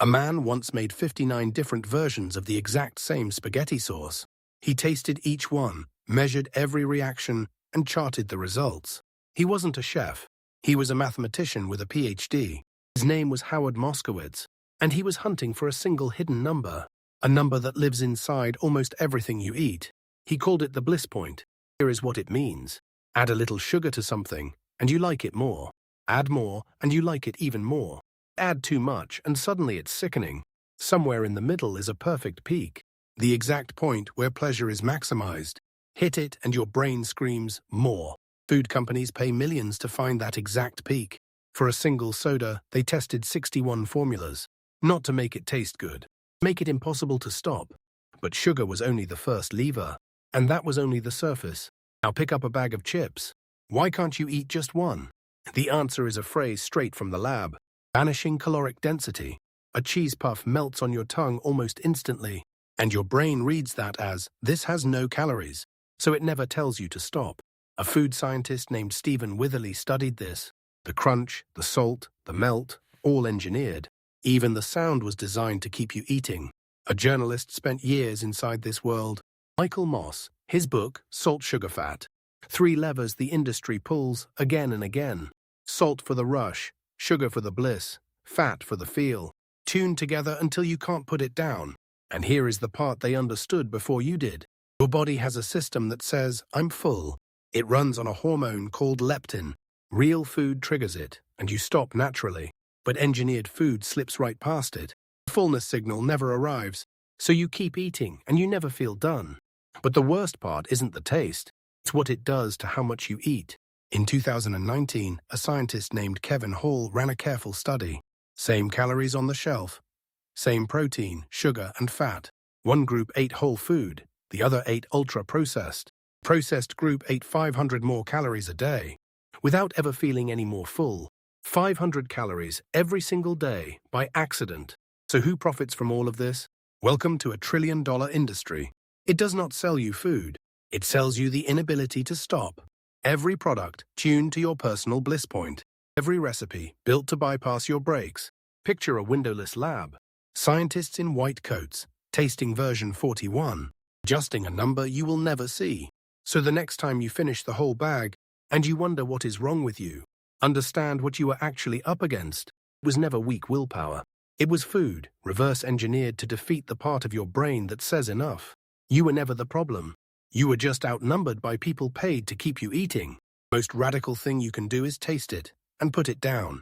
A man once made 59 different versions of the exact same spaghetti sauce. He tasted each one, measured every reaction, and charted the results. He wasn't a chef. He was a mathematician with a PhD. His name was Howard Moskowitz, and he was hunting for a single hidden number, a number that lives inside almost everything you eat. He called it the bliss point. Here is what it means. Add a little sugar to something, and you like it more. Add more, and you like it even more. Add too much, and suddenly it's sickening. Somewhere in the middle is a perfect peak, the exact point where pleasure is maximized. Hit it, and your brain screams, more. Food companies pay millions to find that exact peak. For a single soda, they tested 61 formulas. Not to make it taste good, make it impossible to stop. But sugar was only the first lever, and that was only the surface. Now pick up a bag of chips. Why can't you eat just one? The answer is a phrase straight from the lab. Vanishing caloric density. A cheese puff melts on your tongue almost instantly, and your brain reads that as, this has no calories, so it never tells you to stop. A food scientist named Stephen Witherley studied this. The crunch, the salt, the melt, all engineered. Even the sound was designed to keep you eating. A journalist spent years inside this world. Michael Moss, his book, Salt, Sugar, Fat. 3 levers the industry pulls again and again. Salt for the rush, sugar for the bliss, fat for the feel. Tuned together until you can't put it down. And here is the part they understood before you did. Your body has a system that says, I'm full. It runs on a hormone called leptin. Real food triggers it, and you stop naturally. But engineered food slips right past it. The fullness signal never arrives, so you keep eating and you never feel done. But the worst part isn't the taste. It's what it does to how much you eat. In 2019, a scientist named Kevin Hall ran a careful study. Same calories on the shelf. Same protein, sugar, and fat. One group ate whole food, the other ate ultra-processed. Processed group ate 500 more calories a day, without ever feeling any more full. 500 calories every single day, by accident. So who profits from all of this? Welcome to $1 trillion industry. It does not sell you food. It sells you the inability to stop. Every product tuned to your personal bliss point. Every recipe built to bypass your brakes. Picture a windowless lab. Scientists in white coats, tasting version 41, adjusting a number you will never see. So the next time you finish the whole bag, and you wonder what is wrong with you, understand what you are actually up against. It was never weak willpower. It was food, reverse-engineered to defeat the part of your brain that says enough. You were never the problem. You were just outnumbered by people paid to keep you eating. The most radical thing you can do is taste it and put it down.